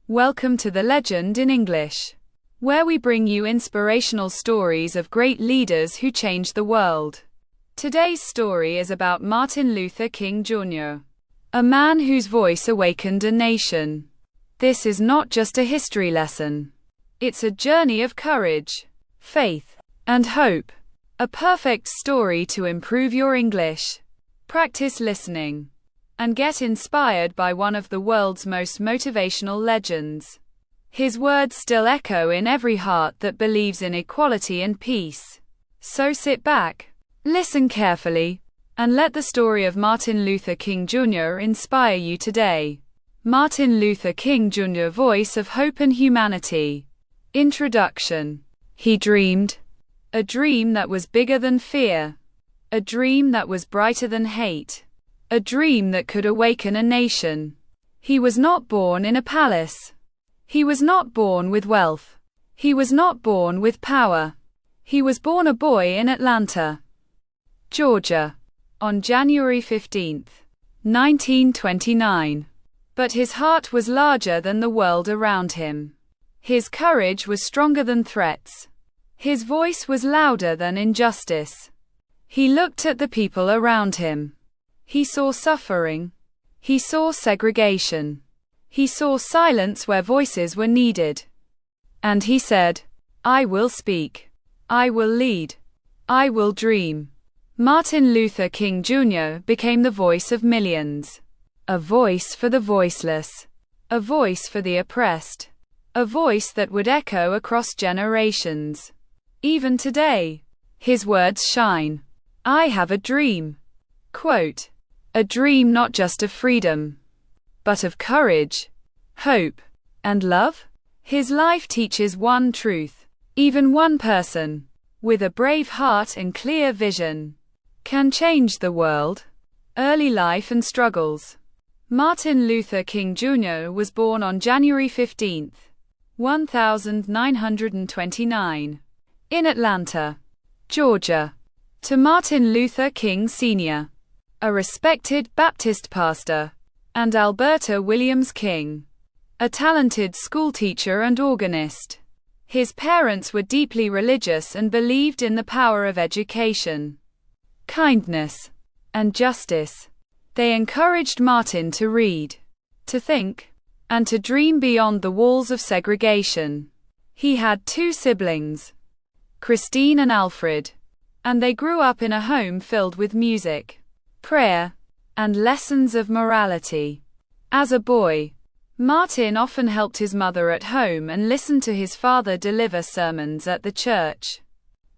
Welcome to The Legend in English, where we bring you inspirational stories of great leaders who changed the world. Today's story is about Martin Luther King Jr., a man whose voice awakened a nation. This is not just a history lesson. It's a journey of courage, faith, and hope. A perfect story to improve your English. Practice listening and get inspired by one of the world's most motivational legends. His words still echo in every heart that believes in equality and peace. So sit back, listen carefully, and let the story of Martin Luther King Jr. inspire you today. Martin Luther King Jr., voice of hope and humanity. Introduction. He dreamed a dream that was bigger than fear, a dream that was brighter than hate, a dream that could awaken a nation. He was not born in a palace. He was not born with wealth. He was not born with power. He was born a boy in Atlanta, Georgia, on January 15, 1929. But his heart was larger than the world around him. His courage was stronger than threats. His voice was louder than injustice. He looked at the people around him. He saw suffering. He saw segregation. He saw silence where voices were needed. And he said, "I will speak. I will lead. I will dream." Martin Luther King Jr. became the voice of millions. A voice for the voiceless. A voice for the oppressed. A voice that would echo across generations. Even today, his words shine. I have a dream. Quote, a dream not just of freedom, but of courage, hope, and love. His life teaches one truth. Even one person, with a brave heart and clear vision, can change the world. Early life and struggles. Martin Luther King Jr. was born on January 15, 1929, in Atlanta, Georgia, to Martin Luther King Sr., a respected Baptist pastor, and Alberta Williams King, a talented schoolteacher and organist. His parents were deeply religious and believed in the power of education, kindness, and justice. They encouraged Martin to read, to think, and to dream beyond the walls of segregation. He had two siblings, Christine and Alfred, and they grew up in a home filled with music, prayer, and lessons of morality. As a boy, Martin often helped his mother at home and listened to his father deliver sermons at the church.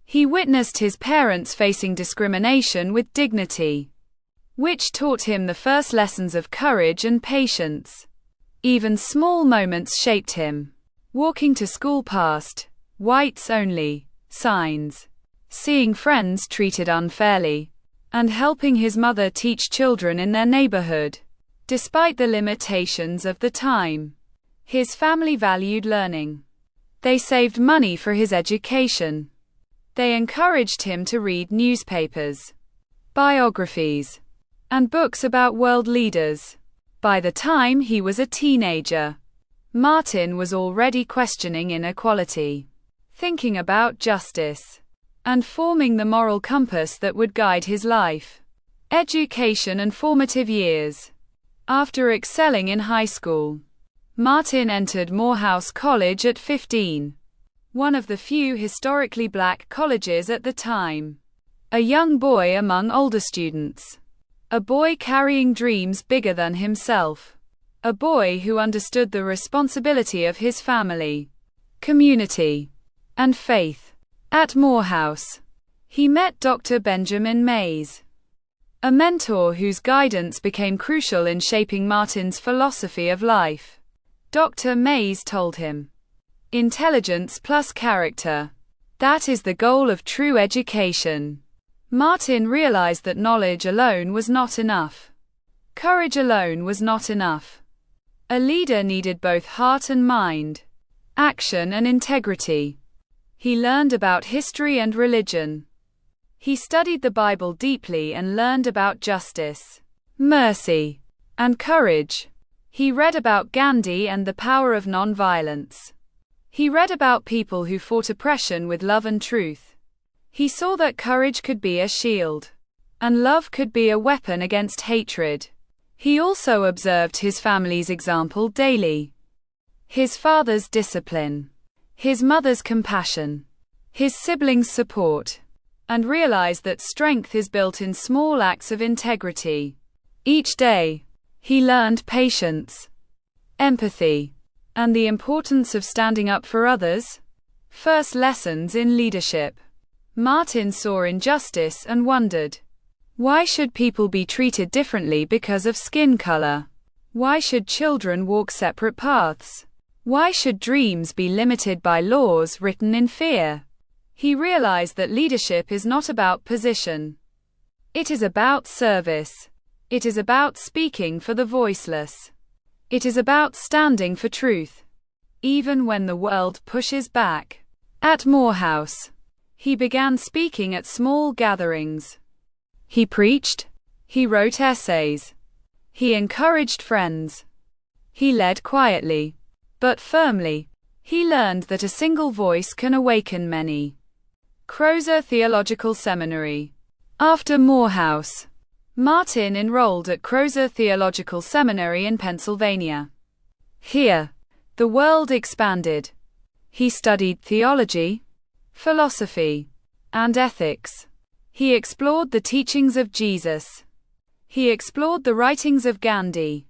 He witnessed his parents facing discrimination with dignity, which taught him the first lessons of courage and patience. Even small moments shaped him. Walking to school past whites only signs, seeing friends treated unfairly, and helping his mother teach children in their neighborhood. Despite the limitations of the time, his family valued learning. They saved money for his education. They encouraged him to read newspapers, biographies, and books about world leaders. By the time he was a teenager, Martin was already questioning inequality, thinking about justice, and forming the moral compass that would guide his life. Education and formative years. After excelling in high school, Martin entered Morehouse College at 15, one of the few historically black colleges at the time. A young boy among older students. A boy carrying dreams bigger than himself. A boy who understood the responsibility of his family, community, and faith. At Morehouse, he met Dr. Benjamin Mays, a mentor whose guidance became crucial in shaping Martin's philosophy of life. Dr. Mays told him, "Intelligence plus character. That is the goal of true education." Martin realized that knowledge alone was not enough. Courage alone was not enough. A leader needed both heart and mind, action and integrity. He learned about history and religion. He studied the Bible deeply and learned about justice, mercy, and courage. He read about Gandhi and the power of nonviolence. He read about people who fought oppression with love and truth. He saw that courage could be a shield, and love could be a weapon against hatred. He also observed his family's example daily. His father's discipline, his mother's compassion, his siblings' support, and realized that strength is built in small acts of integrity. Each day, he learned patience, empathy, and the importance of standing up for others. First lessons in leadership. Martin saw injustice and wondered, why should people be treated differently because of skin color? Why should children walk separate paths? Why should dreams be limited by laws written in fear? He realized that leadership is not about position. It is about service. It is about speaking for the voiceless. It is about standing for truth, even when the world pushes back. At Morehouse, he began speaking at small gatherings. He preached. He wrote essays. He encouraged friends. He led quietly, but firmly. He learned that a single voice can awaken many. Crozer Theological Seminary. After Morehouse, Martin enrolled at Crozer Theological Seminary in Pennsylvania. Here, the world expanded. He studied theology, philosophy, and ethics. He explored the teachings of Jesus. He explored the writings of Gandhi.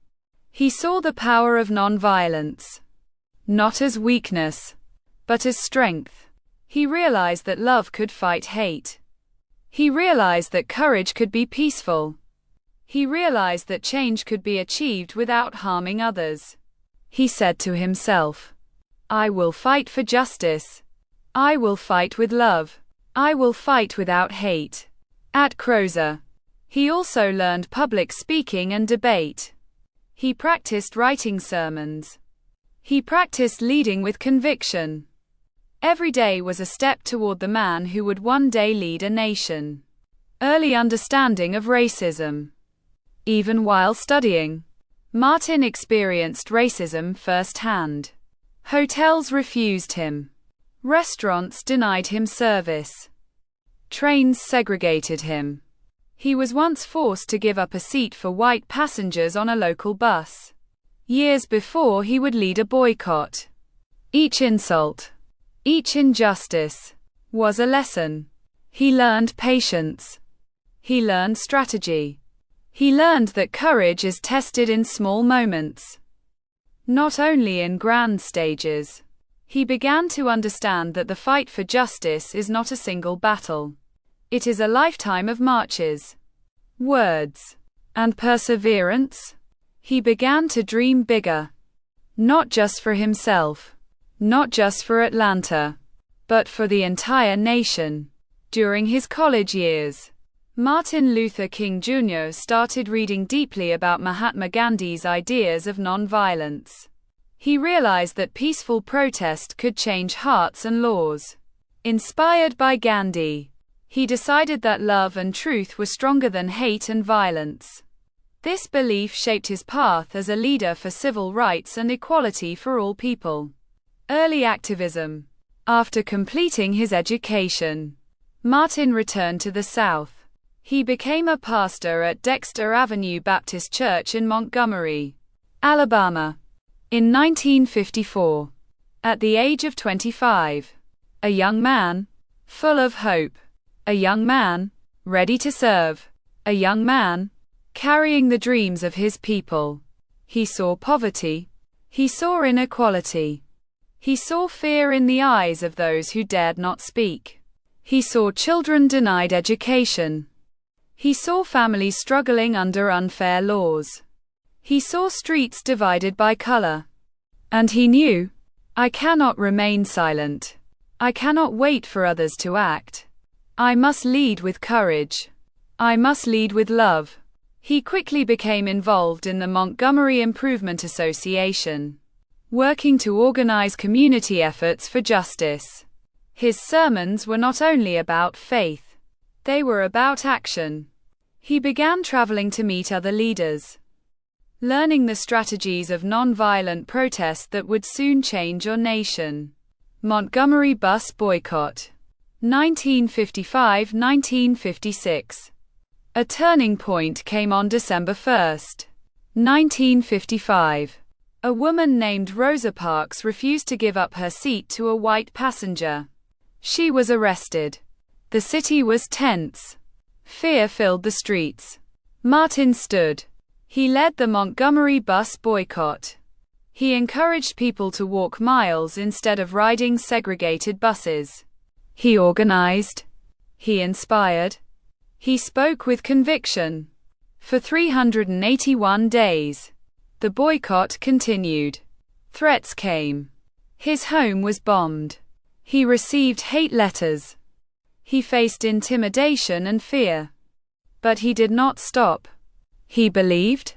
He saw the power of nonviolence, not as weakness, but as strength. He realized that love could fight hate. He realized that courage could be peaceful. He realized that change could be achieved without harming others. He said to himself, I will fight for justice. I will fight with love. I will fight without hate. At Crozer, he also learned public speaking and debate. He practiced writing sermons. He practiced leading with conviction. Every day was a step toward the man who would one day lead a nation. Early understanding of racism. Even while studying, Martin experienced racism firsthand. Hotels refused him. Restaurants denied him service. Trains segregated him. He was once forced to give up a seat for white passengers on a local bus. Years before, he would lead a boycott. Each insult, each injustice, was a lesson. He learned patience. He learned strategy. He learned that courage is tested in small moments, not only in grand stages. He began to understand that the fight for justice is not a single battle. It is a lifetime of marches, words, and perseverance. He began to dream bigger, not just for himself, not just for Atlanta, but for the entire nation. During his college years, Martin Luther King Jr. started reading deeply about Mahatma Gandhi's ideas of nonviolence. He realized that peaceful protest could change hearts and laws. Inspired by Gandhi, he decided that love and truth were stronger than hate and violence. This belief shaped his path as a leader for civil rights and equality for all people. Early activism. After completing his education, Martin returned to the South. He became a pastor at Dexter Avenue Baptist Church in Montgomery, Alabama, in 1954. At the age of 25, a young man, full of hope, a young man, ready to serve, a young man, carrying the dreams of his people. He saw poverty. He saw inequality. He saw fear in the eyes of those who dared not speak. He saw children denied education. He saw families struggling under unfair laws. He saw streets divided by color. And he knew, I cannot remain silent. I cannot wait for others to act. I must lead with courage. I must lead with love. He quickly became involved in the Montgomery Improvement Association, working to organize community efforts for justice. His sermons were not only about faith, they were about action. He began traveling to meet other leaders, learning the strategies of nonviolent protest that would soon change your nation. Montgomery bus boycott. 1955–1956. A turning point came on December 1, 1955. A woman named Rosa Parks refused to give up her seat to a white passenger. She was arrested. The city was tense. Fear filled the streets. Martin stood. He led the Montgomery bus boycott. He encouraged people to walk miles instead of riding segregated buses. He organized. He inspired. He spoke with conviction. For 381 days, the boycott continued. Threats came. His home was bombed. He received hate letters. He faced intimidation and fear. But he did not stop. He believed.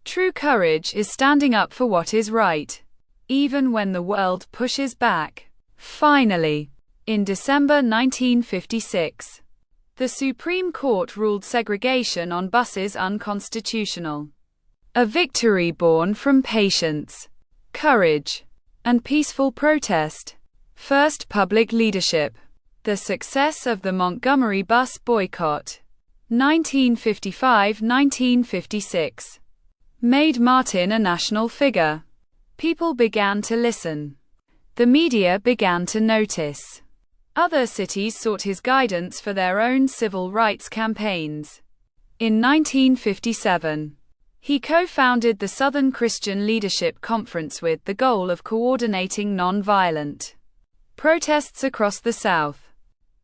True courage is standing up for what is right, even when the world pushes back. Finally, in December 1956, the Supreme Court ruled segregation on buses unconstitutional. A victory born from patience, courage, and peaceful protest. First public leadership. The success of the Montgomery bus boycott, 1955–1956, made Martin a national figure. People began to listen. The media began to notice. Other cities sought his guidance for their own civil rights campaigns. In 1957, he co-founded the Southern Christian Leadership Conference with the goal of coordinating nonviolent protests across the South.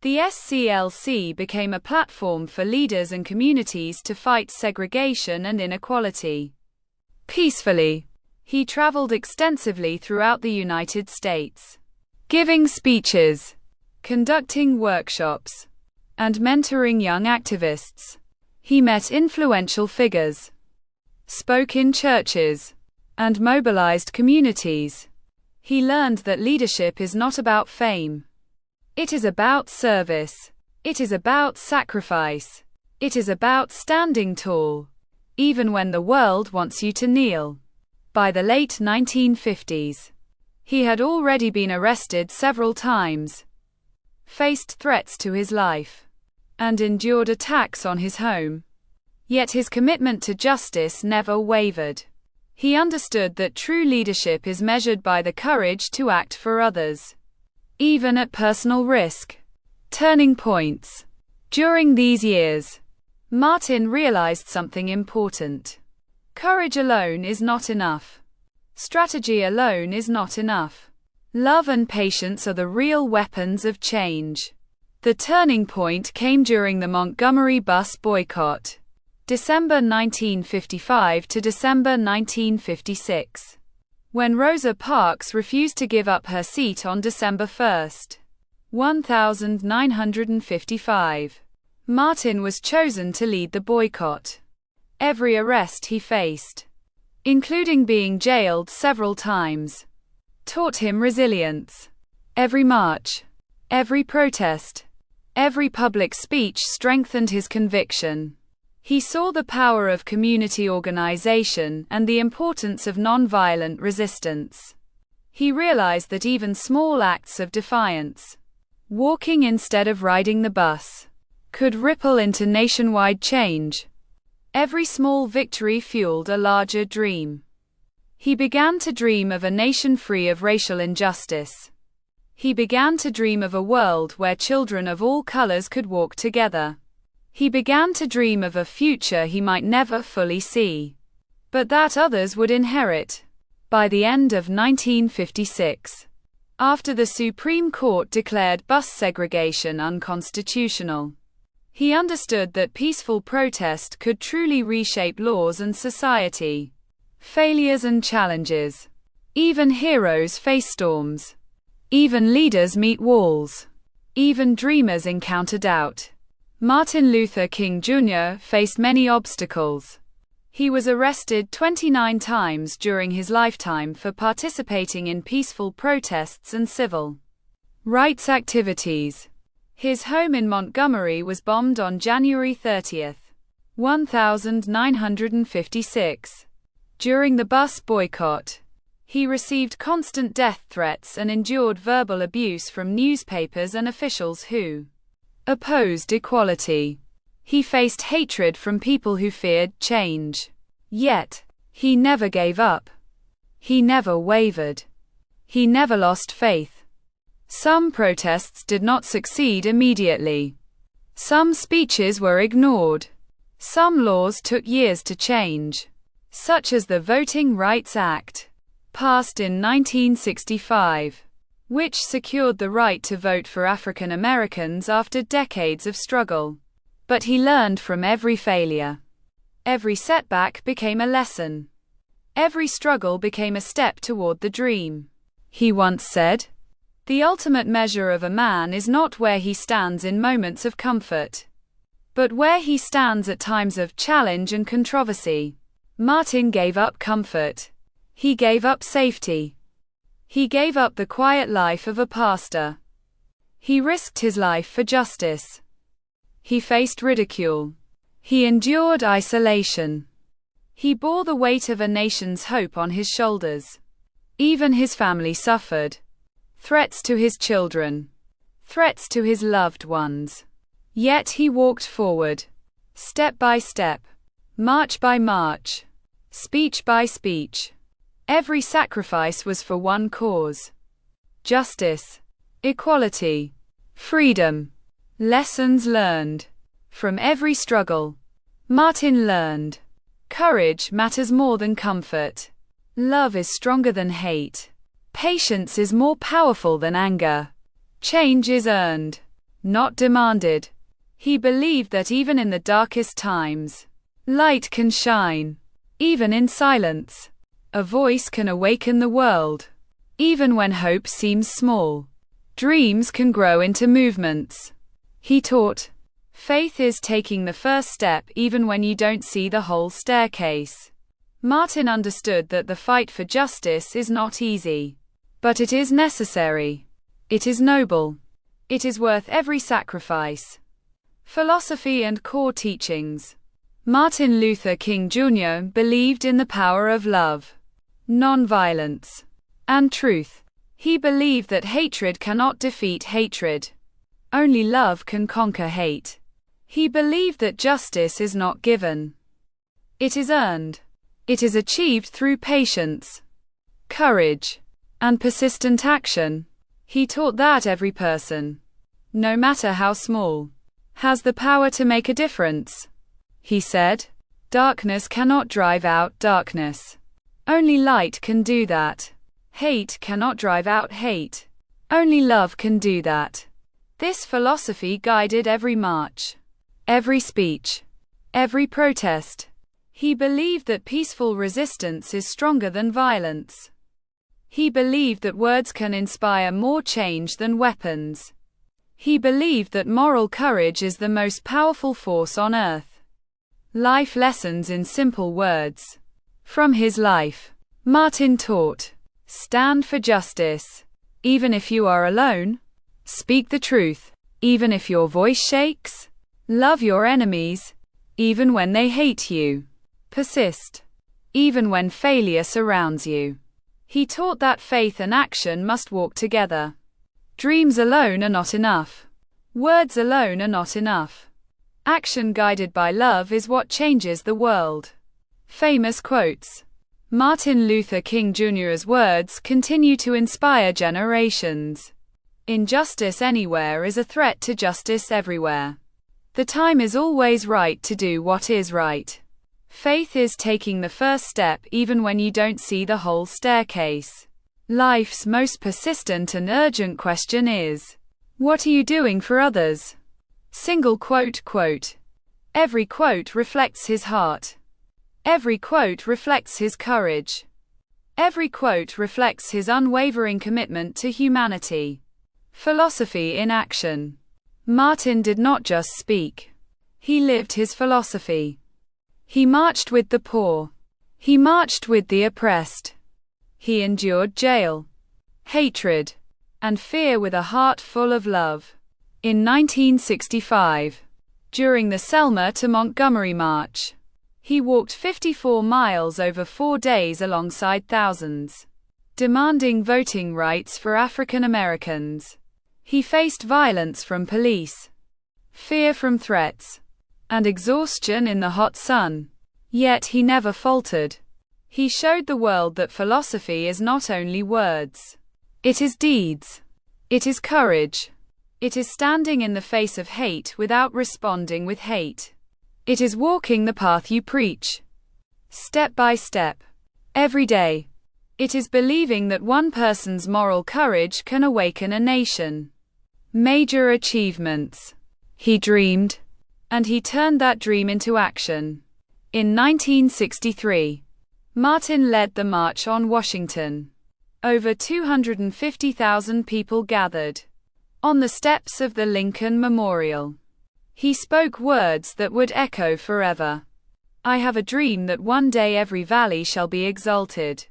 The SCLC became a platform for leaders and communities to fight segregation and inequality. Peacefully, he traveled extensively throughout the United States, giving speeches, conducting workshops, and mentoring young activists. He met influential figures, spoke in churches, and mobilized communities. He learned that leadership is not about fame. It is about service. It is about sacrifice. It is about standing tall, even when the world wants you to kneel. By the late 1950s, he had already been arrested several times, faced threats to his life, and endured attacks on his home. Yet his commitment to justice never wavered. He understood that true leadership is measured by the courage to act for others, even at personal risk. Turning points. During these years, Martin realized something important. Courage alone is not enough. Strategy alone is not enough. Love and patience are the real weapons of change. The turning point came during the Montgomery bus boycott, December 1955 to December 1956. When Rosa Parks refused to give up her seat on December 1, 1955, Martin was chosen to lead the boycott. Every arrest he faced, including being jailed several times, taught him resilience. Every march, every protest, every public speech strengthened his conviction. He saw the power of community organization and the importance of nonviolent resistance. He realized that even small acts of defiance, walking instead of riding the bus, could ripple into nationwide change. Every small victory fueled a larger dream. He began to dream of a nation free of racial injustice. He began to dream of a world where children of all colors could walk together. He began to dream of a future he might never fully see, but that others would inherit. By the end of 1956, after the Supreme Court declared bus segregation unconstitutional, he understood that peaceful protest could truly reshape laws and society. Failures and challenges. Even heroes face storms. Even leaders meet walls. Even dreamers encounter doubt. Martin Luther King Jr. faced many obstacles. He was arrested 29 times during his lifetime for participating in peaceful protests and civil rights activities. His home in Montgomery was bombed on January 30, 1956. During the bus boycott, he received constant death threats and endured verbal abuse from newspapers and officials who opposed equality. He faced hatred from people who feared change. Yet, he never gave up. He never wavered. He never lost faith. Some protests did not succeed immediately. Some speeches were ignored. Some laws took years to change, such as the Voting Rights Act, passed in 1965, which secured the right to vote for African Americans after decades of struggle. But he learned from every failure. Every setback became a lesson. Every struggle became a step toward the dream. He once said, "The ultimate measure of a man is not where he stands in moments of comfort, but where he stands at times of challenge and controversy." Martin gave up comfort. He gave up safety. He gave up the quiet life of a pastor. He risked his life for justice. He faced ridicule. He endured isolation. He bore the weight of a nation's hope on his shoulders. Even his family suffered. Threats to his children. Threats to his loved ones. Yet he walked forward. Step by step. March by march. Speech by speech. Every sacrifice was for one cause. Justice. Equality. Freedom. Lessons learned. From every struggle, Martin learned. Courage matters more than comfort. Love is stronger than hate. Patience is more powerful than anger. Change is earned, not demanded. He believed that even in the darkest times, light can shine. Even in silence, a voice can awaken the world. Even when hope seems small, dreams can grow into movements. He taught, faith is taking the first step even when you don't see the whole staircase. Martin understood that the fight for justice is not easy, but it is necessary. It is noble. It is worth every sacrifice. Philosophy and core teachings. Martin Luther King Jr. believed in the power of love, nonviolence, and truth. He believed that hatred cannot defeat hatred. Only love can conquer hate. He believed that justice is not given. It is earned. It is achieved through patience, courage, and persistent action. He taught that every person, no matter how small, has the power to make a difference. He said, "Darkness cannot drive out darkness. Only light can do that. Hate cannot drive out hate. Only love can do that." This philosophy guided every march, every speech, every protest. He believed that peaceful resistance is stronger than violence. He believed that words can inspire more change than weapons. He believed that moral courage is the most powerful force on earth. Life lessons in simple words. From his life, Martin taught, stand for justice, even if you are alone. Speak the truth, even if your voice shakes. Love your enemies, even when they hate you. Persist, even when failure surrounds you. He taught that faith and action must walk together. Dreams alone are not enough. Words alone are not enough. Action guided by love is what changes the world. Famous quotes. Martin Luther King Jr.'s words continue to inspire generations. Injustice anywhere is a threat to justice everywhere. The time is always right to do what is right. Faith is taking the first step even when you don't see the whole staircase. Life's most persistent and urgent question is, what are you doing for others? Single quote. Every quote reflects his heart. Every quote reflects his courage. Every quote reflects his unwavering commitment to humanity. Philosophy in action. Martin did not just speak. He lived his philosophy. He marched with the poor. He marched with the oppressed. He endured jail, hatred, and fear with a heart full of love. In 1965, during the Selma to Montgomery March, He walked 54 miles over 4 days alongside thousands, demanding voting rights for African Americans. He faced violence from police, fear from threats, and exhaustion in the hot sun. Yet he never faltered. He showed the world that philosophy is not only words. It is deeds. It is courage. It is standing in the face of hate without responding with hate. It is walking the path you preach, step by step, every day. It is believing that one person's moral courage can awaken a nation. Major achievements. He dreamed, and he turned that dream into action. In 1963, Martin led the March on Washington. Over 250,000 people gathered on the steps of the Lincoln Memorial. He spoke words that would echo forever. I have a dream that one day every valley shall be exalted.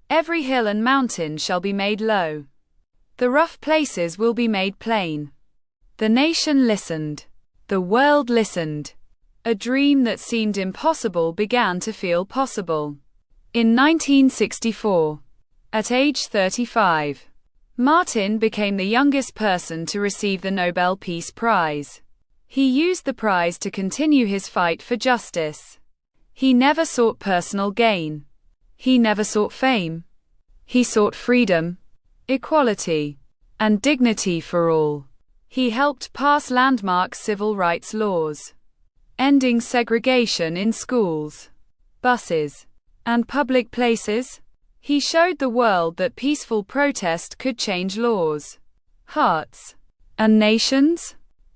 Every hill and mountain shall be made low. The rough places will be made plain. The nation listened. The world listened. A dream that seemed impossible began to feel possible. In 1964, at age 35, Martin became the youngest person to receive the Nobel Peace Prize. He used the prize to continue his fight for justice. He never sought personal gain. He never sought fame. He sought freedom, equality, and dignity for all. He helped pass landmark civil rights laws, ending segregation in schools, buses, and public places. He showed the world that peaceful protest could change laws, hearts, and nations.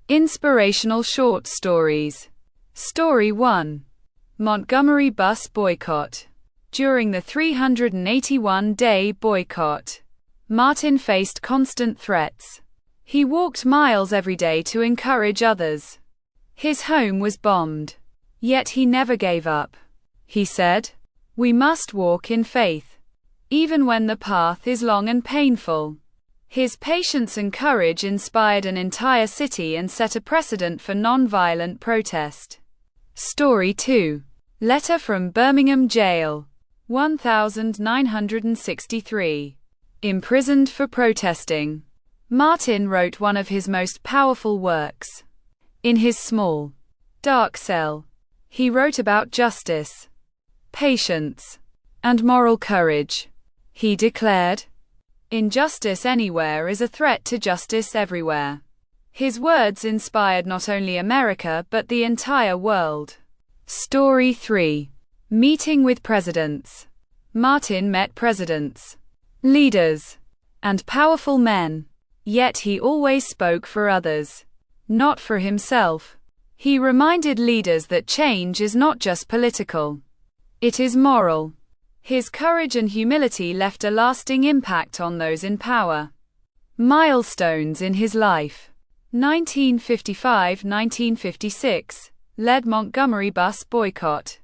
Inspirational short stories. Story 1. Montgomery Bus Boycott. During the 381-day boycott, Martin faced constant threats. He walked miles every day to encourage others. His home was bombed. Yet he never gave up. He said, "We must walk in faith, even when the path is long and painful." His patience and courage inspired an entire city and set a precedent for nonviolent protest. Story 2. Letter from Birmingham Jail. 1963. Imprisoned for protesting. Martin wrote one of his most powerful works. In his small, dark cell, he wrote about justice, patience, and moral courage. He declared, "Injustice anywhere is a threat to justice everywhere." His words inspired not only America but the entire world. Story 3. Meeting with presidents. Martin met presidents, leaders, and powerful men. Yet he always spoke for others, not for himself. He reminded leaders that change is not just political. It is moral. His courage and humility left a lasting impact on those in power. Milestones in his life. 1955–1956, led Montgomery Bus Boycott.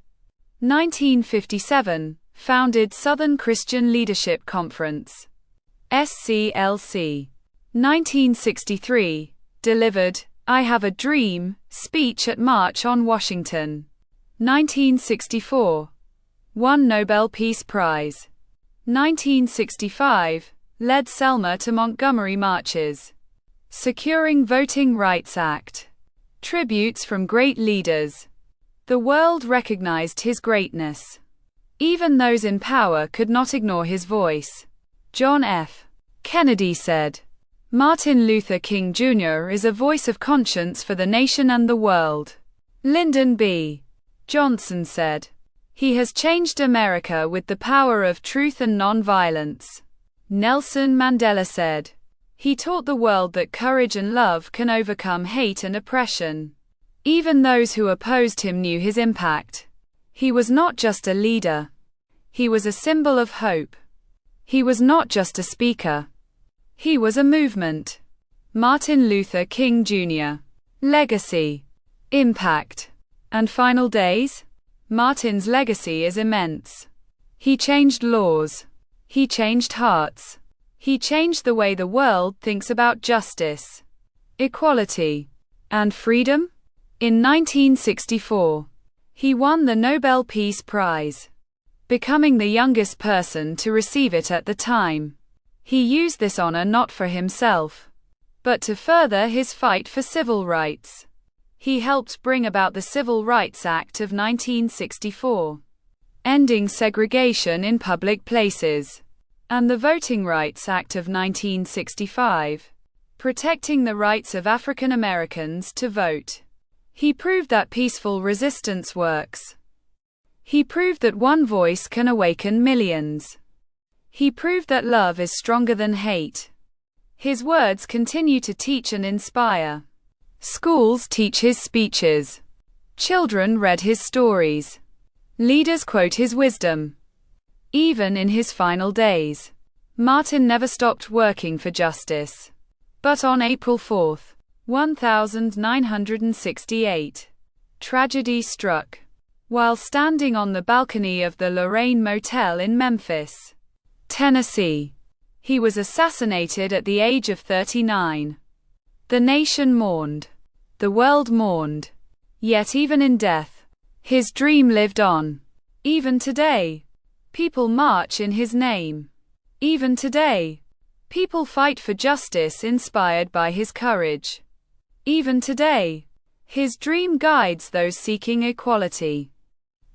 1957, founded Southern Christian Leadership Conference, SCLC. 1963, delivered, "I Have a Dream" speech at March on Washington. 1964, won Nobel Peace Prize. 1965, led Selma to Montgomery marches. Securing Voting Rights Act. Tributes from great leaders. The world recognized his greatness. Even those in power could not ignore his voice. John F. Kennedy said, "Martin Luther King Jr. is a voice of conscience for the nation and the world." Lyndon B. Johnson said, "He has changed America with the power of truth and nonviolence." Nelson Mandela said, "He taught the world that courage and love can overcome hate and oppression." Even those who opposed him knew his impact. He was not just a leader. He was a symbol of hope. He was not just a speaker. He was a movement. Martin Luther King Jr. Legacy, impact, and final days? Martin's legacy is immense. He changed laws. He changed hearts. He changed the way the world thinks about justice, equality, and freedom. In 1964, He won the Nobel Peace Prize, becoming the youngest person to receive it at the time. He used this honor not for himself, but to further his fight for civil rights. He helped bring about the Civil Rights Act of 1964, ending segregation in public places, and the Voting Rights Act of 1965, protecting the rights of African Americans to vote. He proved that peaceful resistance works. He proved that one voice can awaken millions. He proved that love is stronger than hate. His words continue to teach and inspire. Schools teach his speeches. Children read his stories. Leaders quote his wisdom. Even in his final days, Martin never stopped working for justice. But on April 4, 1968, tragedy struck. While standing on the balcony of the Lorraine Motel in Memphis, Tennessee, he was assassinated at the age of 39. The nation mourned. The world mourned. Yet even in death, his dream lived on. Even today, people march in his name. Even today, people fight for justice inspired by his courage. Even today, his dream guides those seeking equality.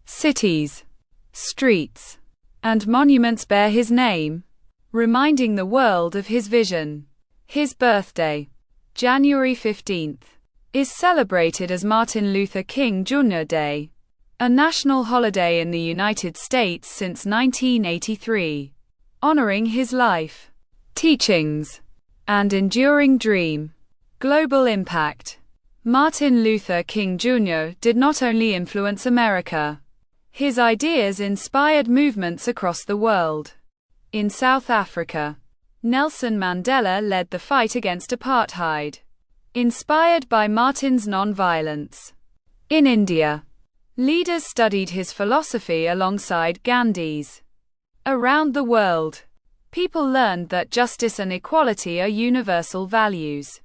Cities, streets, and monuments bear his name, reminding the world of his vision. His birthday, January 15th, is celebrated as Martin Luther King Jr. Day, a national holiday in the United States since 1983, honoring his life, teachings, and enduring dream. Global impact. Martin Luther King Jr. did not only influence America. His ideas inspired movements across the world. In South Africa, Nelson Mandela led the fight against apartheid, inspired by Martin's nonviolence. In India, leaders studied his philosophy alongside Gandhi's. Around the world, people learned that justice and equality are universal values.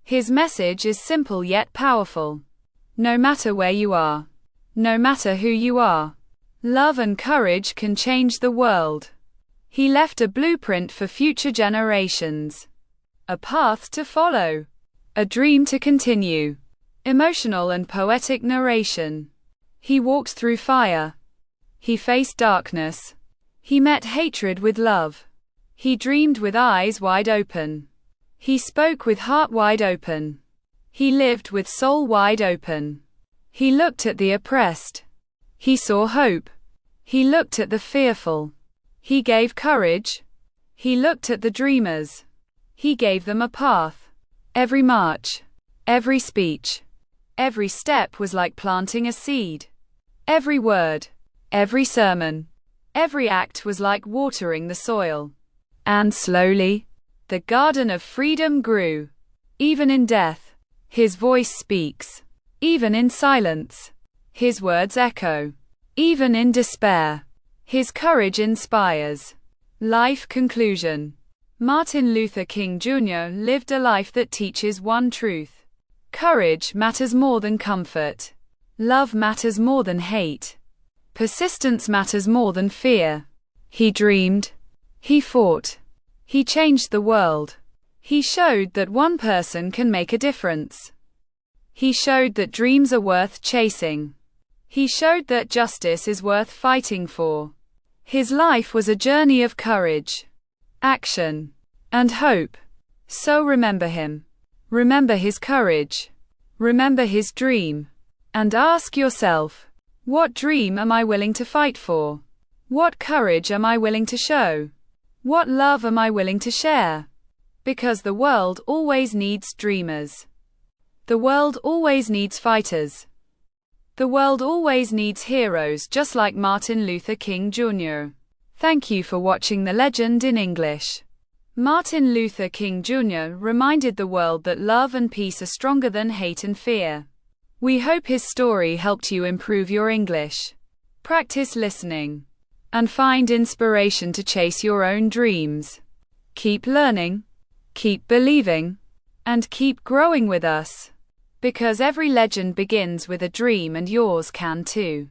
His message is simple yet powerful. No matter where you are, no matter who you are, love and courage can change the world. He left a blueprint for future generations, a path to follow, a dream to continue. Emotional and poetic narration. He walked through fire. He faced darkness. He met hatred with love. He dreamed with eyes wide open. He spoke with heart wide open. He lived with soul wide open. He looked at the oppressed. He saw hope. He looked at the fearful. He gave courage. He looked at the dreamers. He gave them a path. Every march, every speech, every step was like planting a seed. Every word, every sermon, every act was like watering the soil. And slowly, the garden of freedom grew. Even in death, his voice speaks. Even in silence, his words echo. Even in despair, his courage inspires. Life conclusion. Martin Luther King Jr. lived a life that teaches one truth. Courage matters more than comfort. Love matters more than hate. Persistence matters more than fear. He dreamed. He fought. He changed the world. He showed that one person can make a difference. He showed that dreams are worth chasing. He showed that justice is worth fighting for. His life was a journey of courage, action, and hope. So remember him. Remember his courage. Remember his dream. And ask yourself, what dream am I willing to fight for? What courage am I willing to show? What love am I willing to share? Because the world always needs dreamers. The world always needs fighters. The world always needs heroes just like Martin Luther King Jr. Thank you for watching The Legend in English. Martin Luther King Jr. reminded the world that love and peace are stronger than hate and fear. We hope his story helped you improve your English, practice listening, and find inspiration to chase your own dreams. Keep learning, keep believing, and keep growing with us. Because every legend begins with a dream and yours can too.